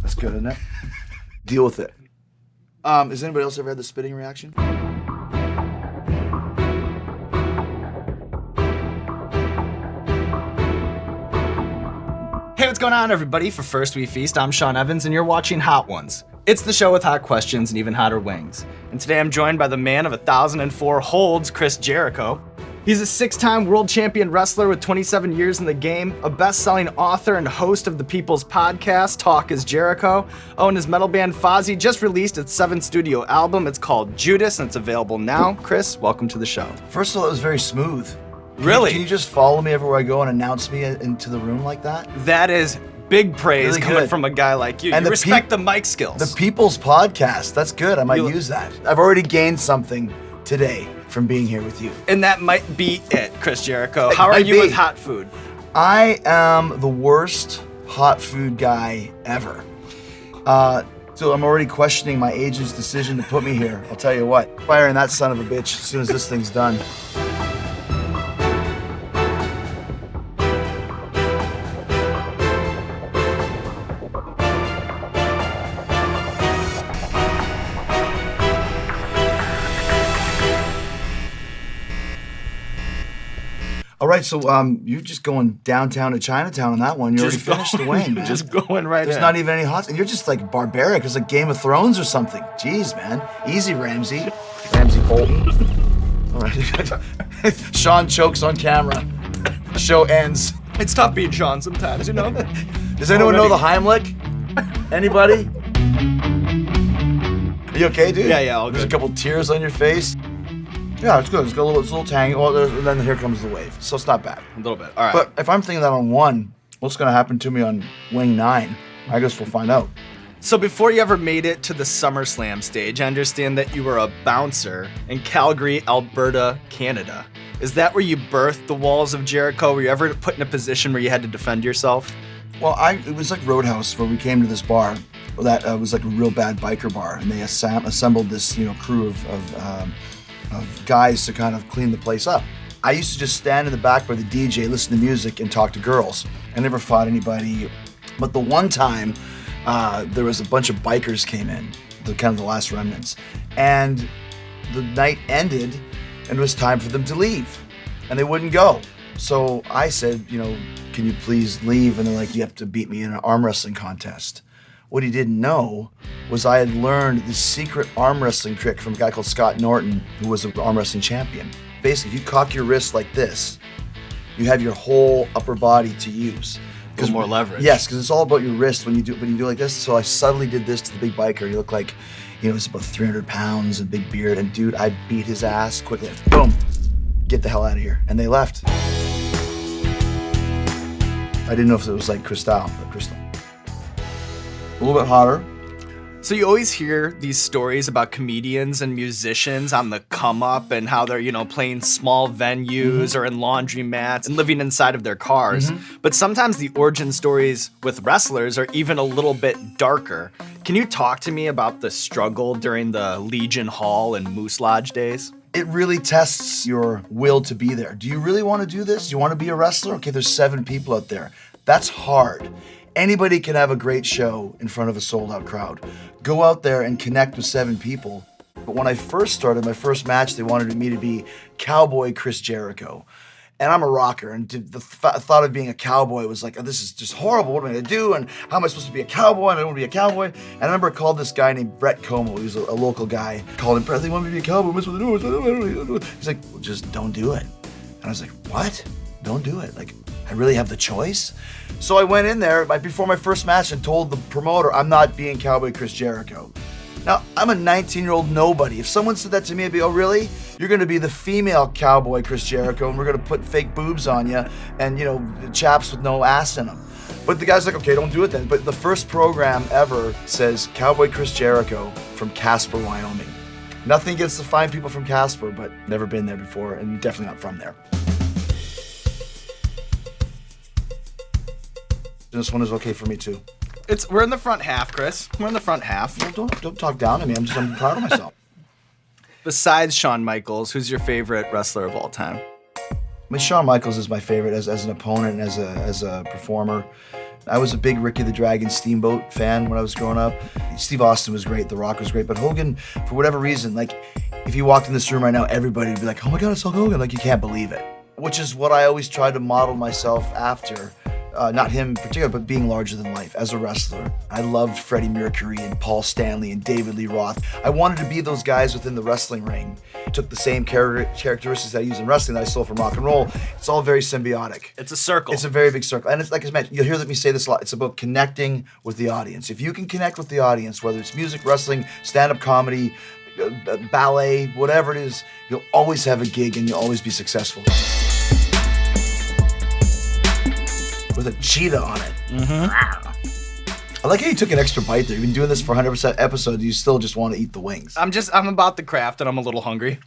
That's good, isn't it? Deal with it. Has anybody else ever had the spitting reaction? Hey, what's going on, everybody? For First We Feast, I'm Sean Evans, and you're watching Hot Ones. It's the show with hot questions and even hotter wings. And today I'm joined by the man of 1,004 holds, Chris Jericho. He's a 6-time world champion wrestler with 27 years in the game, a best-selling author and host of the People's Podcast, Talk is Jericho. Oh, and his metal band Fozzy just released its 7th studio album. It's called Judas, and it's available now. Chris, welcome to the show. First of all, it was very smooth. Really? Can you just follow me everywhere I go and announce me into the room like that? That is big praise Really coming good. from a guy like you. And You the respect the mic skills. The People's Podcast. That's good. I might use that. I've already gained something today from being here with you. And that might be it, Chris Jericho. How are might you be. with hot food? I am the worst hot food guy ever. So I'm already questioning my agent's decision to put me here. I'll tell you what. Firing that son of a bitch as soon as this thing's done. All right, so you're just going downtown to Chinatown on that one. You already finished the wing, man. Just going right There's in. not even any hot. You're just like barbaric. It's like Game of Thrones or something. Jeez, man. Easy, Ramsey. Ramsey Bolton. All right. Sean chokes on camera. Show ends. It's tough being Sean sometimes, you know? Does anyone know the Heimlich? Anybody? Are you okay, dude? Yeah, all There's a good. couple tears on your face. Yeah, it's good. It's got a little tang. Oh, and then here comes the wave. So it's not bad. A little bit. All right. But if I'm thinking that on 1, what's going to happen to me on wing 9? I guess we'll find out. So before you ever made it to the SummerSlam stage, I understand that you were a bouncer in Calgary, Alberta, Canada. Is that where you birthed the walls of Jericho? Were you ever put in a position where you had to defend yourself? Well, it was like Roadhouse where we came to this bar that was like a real bad biker bar, and they assembled this crew of guys to kind of clean the place up. I used to just stand in the back by the DJ, listen to music, and talk to girls. I never fought anybody, but the one time there was a bunch of bikers came in, the last remnants, and the night ended, and it was time for them to leave, and they wouldn't go. So I said, can you please leave? And they're like, you have to beat me in an arm wrestling contest. What he didn't know was I had learned the secret arm wrestling trick from a guy called Scott Norton, who was an arm wrestling champion. Basically, if you cock your wrist like this, you have your whole upper body to use. Because more leverage. Yes, because it's all about your wrist when you do like this. So I suddenly did this to the big biker. He looked like, he's about 300 pounds and big beard. And dude, I beat his ass quickly. Boom, get the hell out of here. And they left. I didn't know if it was like Crystal, but Crystal. A little bit hotter. So you always hear these stories about comedians and musicians on the come up and how they're, playing small venues or in laundromats and living inside of their cars. But sometimes the origin stories with wrestlers are even a little bit darker. Can you talk to me about the struggle during the Legion Hall and Moose Lodge days? It really tests your will to be there. Do you really want to do this? Do you want to be a wrestler? Okay, there's 7 people out there. That's hard. Anybody can have a great show in front of a sold-out crowd. Go out there and connect with 7 people. But when I first started my first match, they wanted me to be Cowboy Chris Jericho. And I'm a rocker, and the thought of being a cowboy was like, oh, this is just horrible. What am I going to do? And how am I supposed to be a cowboy? And I don't want to be a cowboy. And I remember I called this guy named Brett Como. He was a local guy. Called him, Brett, they want me to be a cowboy. What's what to do? He's like, well, just don't do it. And I was like, what? Don't do it. Like, I really have the choice? So I went in there before my first match and told the promoter, I'm not being Cowboy Chris Jericho. Now, I'm a 19-year-old nobody. If someone said that to me, I'd be, oh, really? You're going to be the female Cowboy Chris Jericho, and we're going to put fake boobs on you and, chaps with no ass in them. But the guy's like, okay, don't do it then. But the first program ever says Cowboy Chris Jericho from Casper, Wyoming. Nothing against the fine people from Casper, but never been there before, and definitely not from there. This one is okay for me too. We're in the front half, Chris. We're in the front half. Well, don't talk down to me. I'm proud of myself. Besides Shawn Michaels, who's your favorite wrestler of all time? I mean, Shawn Michaels is my favorite as an opponent and as a performer. I was a big Ricky the Dragon Steamboat fan when I was growing up. Steve Austin was great, The Rock was great, but Hogan, for whatever reason, like, if you walked in this room right now, everybody would be like, oh my God, it's Hulk Hogan, like, you can't believe it. Which is what I always tried to model myself after. Not him in particular, but being larger than life as a wrestler. I loved Freddie Mercury and Paul Stanley and David Lee Roth. I wanted to be those guys within the wrestling ring. Took the same characteristics I use in wrestling that I stole from rock and roll. It's all very symbiotic. It's a circle. It's a very big circle. And it's like I mentioned, you'll hear me say this a lot. It's about connecting with the audience. If you can connect with the audience, whether it's music, wrestling, stand-up comedy, ballet, whatever it is, you'll always have a gig and you'll always be successful. With a cheetah on it. I like how you took an extra bite there. You've been doing this for 100% episodes. You still just want to eat the wings. I'm about the craft and I'm a little hungry.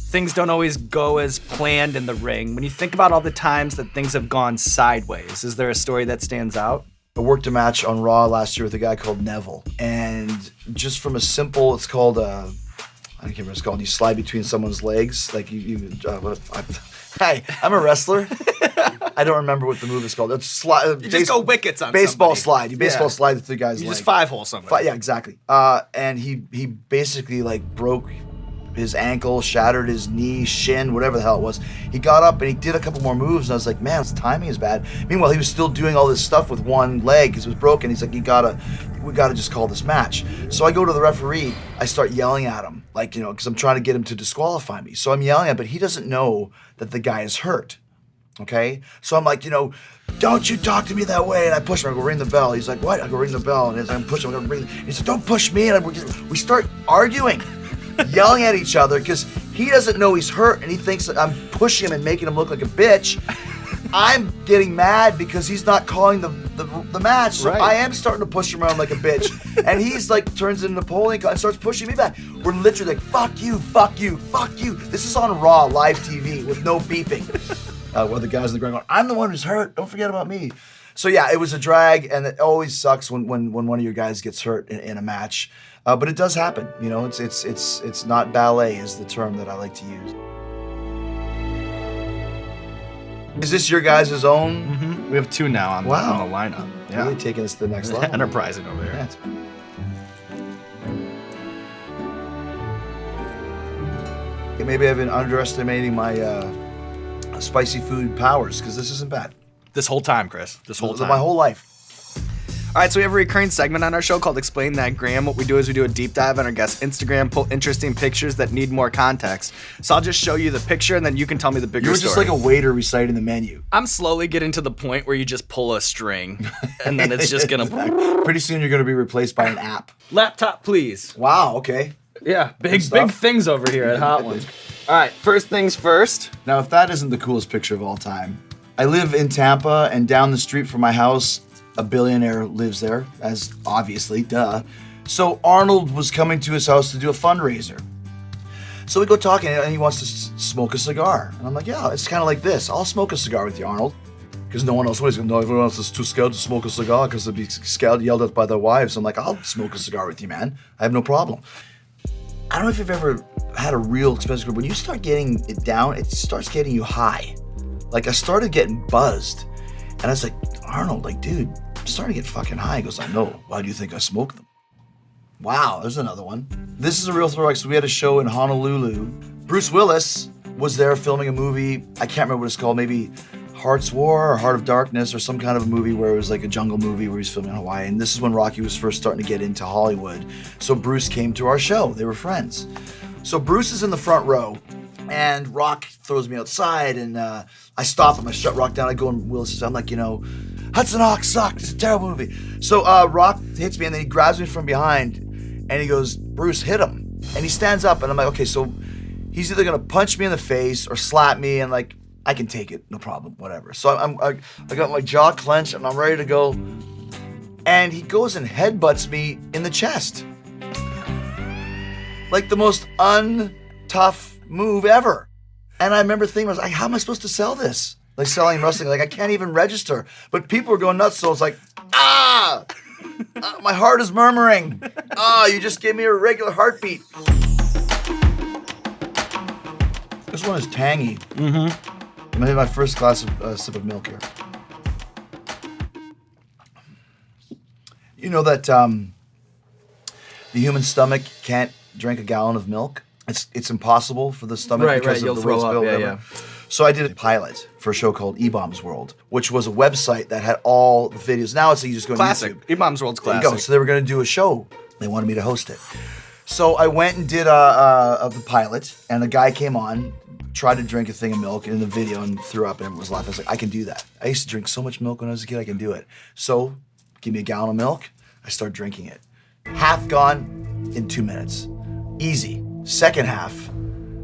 Things don't always go as planned in the ring. When you think about all the times that things have gone sideways, is there a story that stands out? I worked a match on Raw last year with a guy called Neville. And just from a simple, it's called, I can't remember what it's called. You slide between someone's legs. Like Hi, I'm a wrestler. I don't remember what the move is called. It's slide. You just go wickets on baseball somebody. slide. You baseball slide through the guy's leg. You just five-hole somebody. Yeah, exactly. And he basically like broke his ankle, shattered his knee, shin, whatever the hell it was. He got up and he did a couple more moves, and I was like, man, his timing is bad. Meanwhile, he was still doing all this stuff with one leg because it was broken. He's like, we gotta just call this match. So I go to the referee. I start yelling at him, like, because I'm trying to get him to disqualify me. So I'm yelling at him, but he doesn't know that the guy is hurt. Okay? So I'm like, don't you talk to me that way. And I push him. I go, ring the bell. He's like, what? I go, ring the bell. And as I'm pushing him, I go, ring. He said, don't push me. And we start arguing, yelling at each other because he doesn't know he's hurt and he thinks that I'm pushing him and making him look like a bitch. I'm getting mad because he's not calling the match. So right. I am starting to push him around like a bitch. And he's like, turns into Napoleon and starts pushing me back. We're literally like, fuck you, fuck you, fuck you. This is on Raw, live TV with no beeping. Where the guys in the ground going, I'm the one who's hurt. Don't forget about me. So yeah, it was a drag, and it always sucks when one of your guys gets hurt in a match. But it does happen. It's not ballet is the term that I like to use. Is this your guys' own? Mm-hmm. We have two now on the lineup. Yeah. Really taking us to the next level. Enterprising over here. Yeah. Okay, maybe I've been underestimating my spicy food powers because this isn't bad. This whole time, Chris. This whole time. My whole life. All right, so we have a recurring segment on our show called Explain That Gram. What we do is we do a deep dive on our guest's Instagram, pull interesting pictures that need more context. So I'll just show you the picture, and then you can tell me the bigger story. You're just like a waiter reciting the menu. I'm slowly getting to the point where you just pull a string, and then it's just going to... Pretty soon you're going to be replaced by an app. Laptop, please. Wow, okay. Yeah, big things over here at Hot Ones. All right, first things first. Now, if that isn't the coolest picture of all time, I live in Tampa, and down the street from my house, a billionaire lives there, as obviously, duh. So Arnold was coming to his house to do a fundraiser. So we go talking, and he wants to smoke a cigar. And I'm like, yeah, it's kind of like this. I'll smoke a cigar with you, Arnold. Because no one else was. No, everyone else is too scared to smoke a cigar because they'd be scared, yelled at by their wives. I'm like, I'll smoke a cigar with you, man. I have no problem. I don't know if you've ever had a real expensive group. When you start getting it down, it starts getting you high. Like, I started getting buzzed. And I was like, Arnold, like, dude, I'm starting to get fucking high. He goes, I know. Why do you think I smoke them? Wow, there's another one. This is a real throwback. So we had a show in Honolulu. Bruce Willis was there filming a movie. I can't remember what it's called. Maybe Heart's War or Heart of Darkness or some kind of a movie where it was like a jungle movie where he was filming in Hawaii. And this is when Rocky was first starting to get into Hollywood. So Bruce came to our show. They were friends. So Bruce is in the front row. And Rock throws me outside, and I stop him. I shut Rock down. I go and Willis says, I'm like, Hudson Hawk sucked. It's a terrible movie. So Rock hits me, and then he grabs me from behind, and he goes, Bruce, hit him. And he stands up, and I'm like, okay, so he's either going to punch me in the face or slap me, and like, I can take it, no problem, whatever. So I got my jaw clenched, and I'm ready to go. And he goes and headbutts me in the chest. Like the most tough move ever. And I remember thinking, I was like, how am I supposed to sell this? Like selling wrestling, like I can't even register. But people are going nuts, so it's like, my heart is murmuring. You just gave me a regular heartbeat. This one is tangy. Mm-hmm. I'm gonna have my first glass of sip of milk here. You know that the human stomach can't drink a gallon of milk? It's impossible for the stomach because of the waste bill, whatever. So I did a pilot for a show called E-Bombs World, which was a website that had all the videos. Now it's like you just go to Classic. YouTube. E-Bombs World's classic. There you go. So they were going to do a show. They wanted me to host it. So I went and did the pilot, and a guy came on, tried to drink a thing of milk in the video and threw up, and everyone was laughing. I was like, I can do that. I used to drink so much milk when I was a kid, I can do it. So give me a gallon of milk. I start drinking it. Half gone in 2 minutes. Easy. Second half,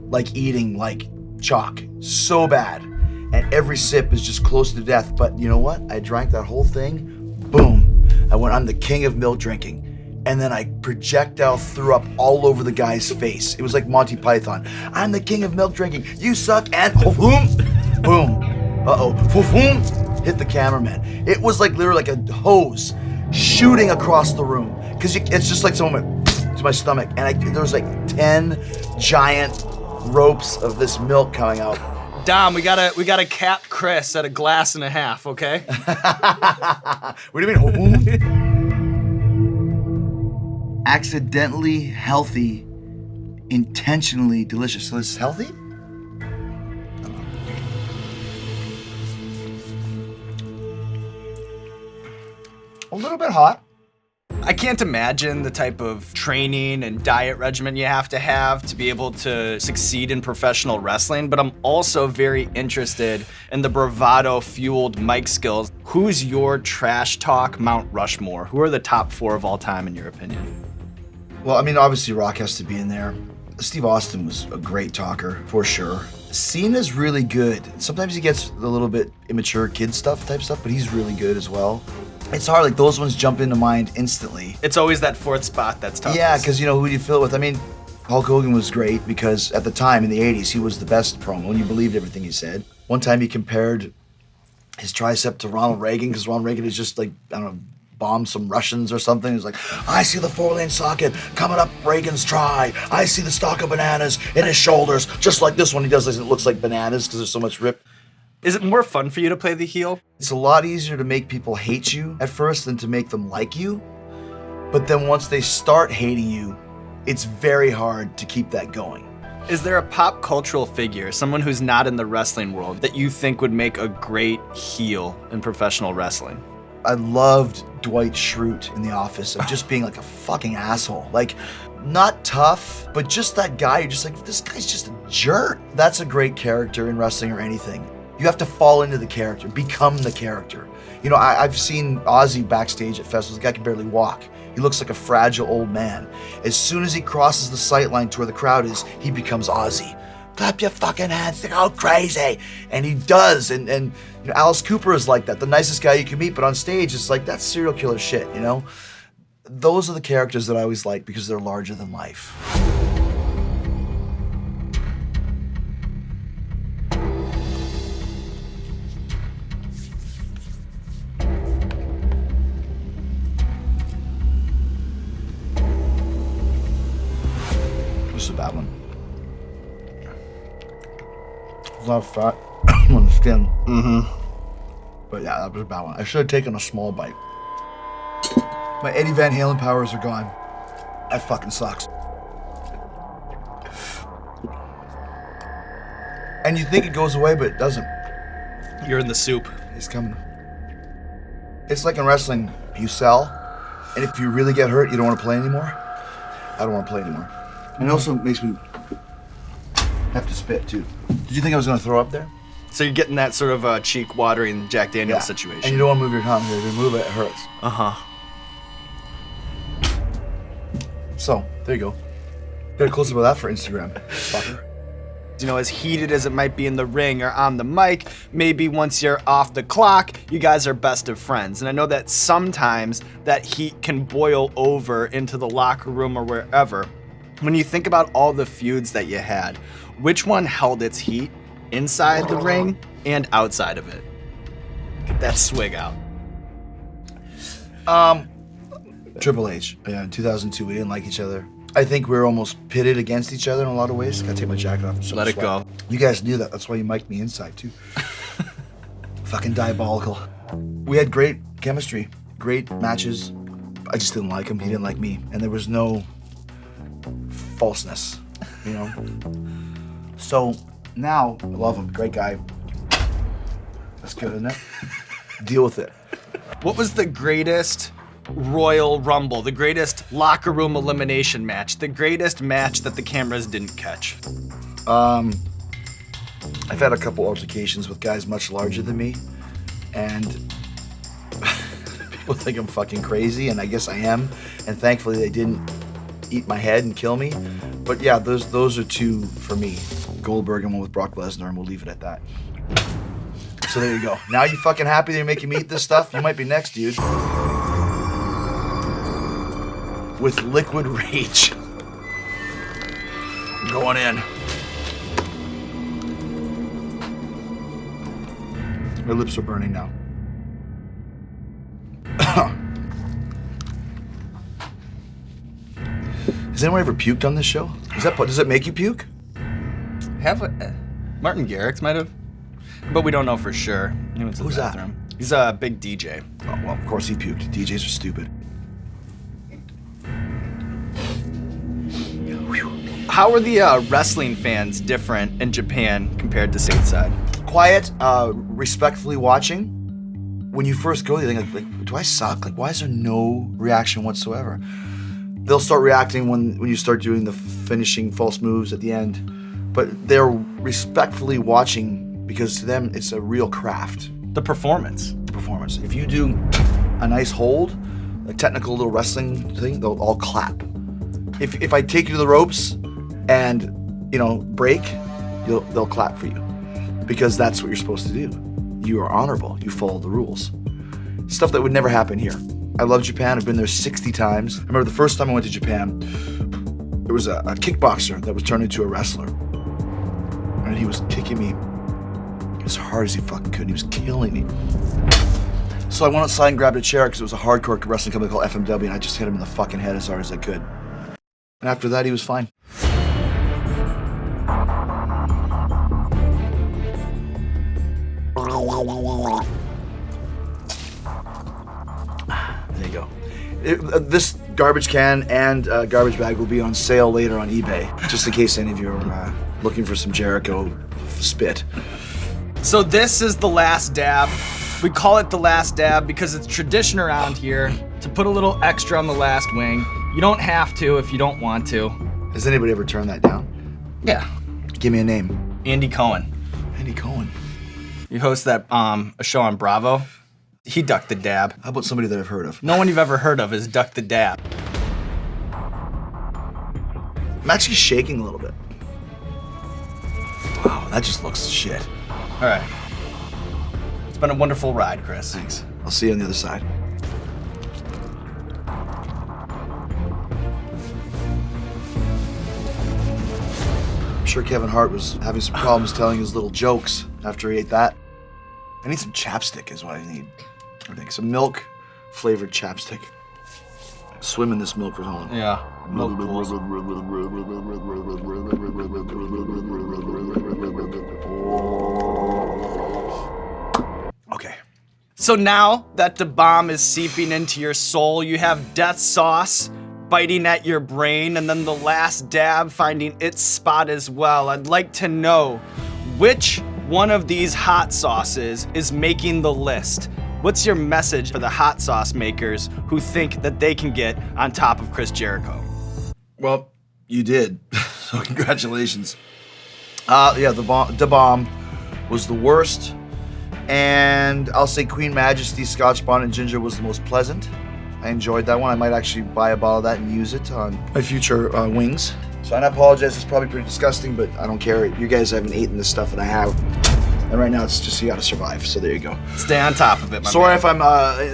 like eating like chalk. So bad. And every sip is just close to death. But you know what? I drank that whole thing. Boom. I'm the king of milk drinking. And then I projectile threw up all over the guy's face. It was like Monty Python. I'm the king of milk drinking. You suck, and boom, boom. Uh-oh, boom, hit the cameraman. It was like literally like a hose shooting across the room. Because it's just like someone went to my stomach. And there was like 10 giant ropes of this milk coming out. Dom, we gotta cap Chris at a glass and a half, okay? What do you mean? Accidentally healthy, intentionally delicious. So it's healthy? A little bit hot. I can't imagine the type of training and diet regimen you have to be able to succeed in professional wrestling, but I'm also very interested in the bravado-fueled mic skills. Who's your trash talk Mount Rushmore? Who are the top 4 of all time in your opinion? Well, I mean, obviously Rock has to be in there. Steve Austin was a great talker, for sure. Cena's really good. Sometimes he gets a little bit immature kid stuff type stuff, but he's really good as well. It's hard, like those ones jump into mind instantly. It's always that 4th spot that's tough. Yeah, because you know, who do you fill it with? I mean, Hulk Hogan was great because at the time, in the 80s, he was the best promo and you believed everything he said. One time he compared his tricep to Ronald Reagan because Ronald Reagan is just like, I don't know, bombed some Russians or something. He's like, I see the 4-lane socket coming up Reagan's try. I see the stalk of bananas in his shoulders, just like this one. He does this, it looks like bananas because there's so much rip. Is it more fun for you to play the heel? It's a lot easier to make people hate you at first than to make them like you. But then once they start hating you, it's very hard to keep that going. Is there a pop cultural figure, someone who's not in the wrestling world, that you think would make a great heel in professional wrestling? I loved Dwight Schrute in The Office of just being like a fucking asshole. Like, not tough, but just that guy, you're just like, this guy's just a jerk. That's a great character in wrestling or anything. You have to fall into the character, become the character. You know, I've seen Ozzy backstage at festivals. The guy can barely walk. He looks like a fragile old man. As soon as he crosses the sight line to where the crowd is, he becomes Ozzy. Clap your fucking hands, go crazy. And he does, and you know, Alice Cooper is like that, the nicest guy you can meet, but on stage, it's like, that's serial killer shit, you know? Those are the characters that I always like because they're larger than life. This is a bad one. There's a lot of fat on the skin. But yeah, that was a bad one. I should have taken a small bite. My Eddie Van Halen powers are gone. That fucking sucks. And you think it goes away, but it doesn't. You're in the soup. It's coming. It's like in wrestling, you sell, and if you really get hurt, you don't want to play anymore. I don't want to play anymore. And it also makes me have to spit too. Did you think I was going to throw up there? So you're getting that sort of cheek-watering Jack Daniels situation. And you don't want to move your tongue. If you move it, it hurts. So, there you go. Get a close-up of that for Instagram, fucker. You know, as heated as it might be in the ring or on the mic, maybe once you're off the clock, you guys are best of friends. And I know that sometimes that heat can boil over into the locker room or wherever. When you think about all the feuds that you had, which one held its heat inside the ring and outside of it? Get that swig out. Triple H. Yeah, in 2002, we didn't like each other. I think we were almost pitted against each other in a lot of ways. Gotta take my jacket off. Let it go. You guys knew that. That's why you mic'd me inside, too. Fucking diabolical. We had great chemistry, great matches. I just didn't like him. He didn't like me, and there was no falseness, you know. So now I love him. Great guy. That's good, isn't it? Deal with it. What was the greatest Royal Rumble, the greatest locker room elimination match, the greatest match that the cameras didn't catch? I've had a couple altercations with guys much larger than me, and people think I'm fucking crazy, and I guess I am, and thankfully they didn't eat my head and kill me. But yeah, those are two for me. Goldberg and one with Brock Lesnar, and we'll leave it at that. So there you go. Now you fucking happy that you're making me eat this stuff? You might be next, dude. With liquid rage. I'm going in. My lips are burning now. Has anyone ever puked on this show? Does it make you puke? Martin Garrix might have, but we don't know for sure. He went to the Who's that? bathroom. He's a big DJ. Oh, well, of course he puked. DJs are stupid. How are the wrestling fans different in Japan compared to stateside? Quiet, respectfully watching. When you first go, you think like, do I suck? Like, why is there no reaction whatsoever? They'll start reacting when you start doing the finishing false moves at the end. But they're respectfully watching because to them it's a real craft. The performance. If you do a nice hold, a technical little wrestling thing, they'll all clap. If I take you to the ropes and, break, they'll clap for you. Because that's what you're supposed to do. You are honorable. You follow the rules. Stuff that would never happen here. I love Japan. I've been there 60 times. I remember the first time I went to Japan, there was a kickboxer that was turned into a wrestler. And he was kicking me as hard as he fucking could. He was killing me. So I went outside and grabbed a chair because it was a hardcore wrestling company called FMW, and I just hit him in the fucking head as hard as I could. And after that, he was fine. There you go. This garbage can and garbage bag will be on sale later on eBay, just in case any of you are looking for some Jericho spit. So this is the last dab. We call it the last dab because it's tradition around here to put a little extra on the last wing. You don't have to if you don't want to. Has anybody ever turned that down? Yeah. Give me a name. Andy Cohen. Andy Cohen. You host that a show on Bravo. He ducked the dab. How about somebody that I've heard of? No one you've ever heard of has ducked the dab. I'm actually shaking a little bit. Wow, that just looks shit. All right. It's been a wonderful ride, Chris. Thanks. I'll see you on the other side. I'm sure Kevin Hart was having some problems telling his little jokes after he ate that. I need some chapstick is what I need. I think some milk-flavored chapstick. Swim in this milk for Halen. Yeah. Milk pools. Okay. So now that the bomb is seeping into your soul, you have death sauce biting at your brain, and then the last dab finding its spot as well. I'd like to know which one of these hot sauces is making the list. What's your message for the hot sauce makers who think that they can get on top of Chris Jericho? Well, you did. So congratulations. Yeah, the bomb was the worst. And I'll say Queen Majesty's Scotch Bonnet and Ginger was the most pleasant. I enjoyed that one. I might actually buy a bottle of that and use it on my future wings. So I apologize, it's probably pretty disgusting, but I don't care. You guys haven't eaten the stuff that I have. And right now it's just you gotta survive, so there you go. Stay on top of it, my Sorry man. if I'm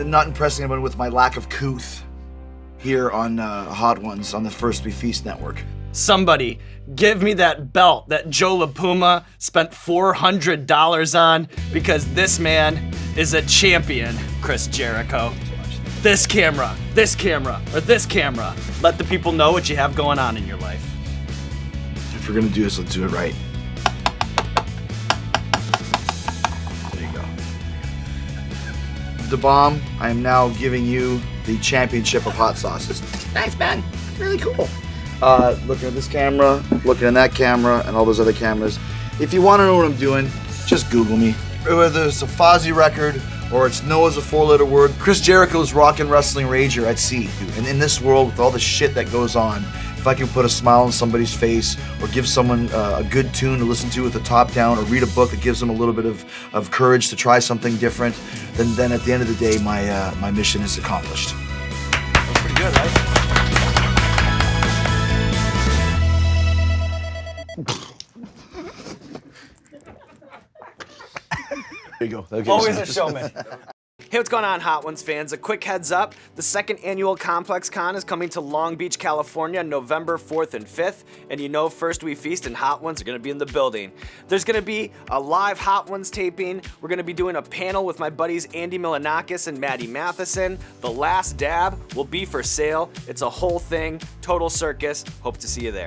not impressing anyone with my lack of couth here on Hot Ones on the First We Feast Network. Somebody, give me that belt that Joe LaPuma spent $400 on because this man is a champion, Chris Jericho. This camera, or this camera. Let the people know what you have going on in your life. If we're gonna do this, let's do it right. There you go. DeBomb, I am now giving you the championship of hot sauces. Thanks, man. Really cool. Looking at this camera, looking at that camera, and all those other cameras. If you want to know what I'm doing, just Google me. Whether it's a Fozzy record or it's No as a four-letter word, Chris Jericho's Rockin' Wrestling Rager at sea. And in this world, with all the shit that goes on, if I can put a smile on somebody's face or give someone a good tune to listen to with the top down or read a book that gives them a little bit of courage to try something different, then at the end of the day, my mission is accomplished. That's pretty good, right? There you go. Always a showman. Hey, what's going on, Hot Ones fans? A quick heads up, the second annual Complex Con is coming to Long Beach, California, November 4th and 5th, and you know First We Feast and Hot Ones are gonna be in the building. There's gonna be a live Hot Ones taping. We're gonna be doing a panel with my buddies Andy Milanakis and Maddie Matheson. The Last Dab will be for sale. It's a whole thing, total circus. Hope to see you there.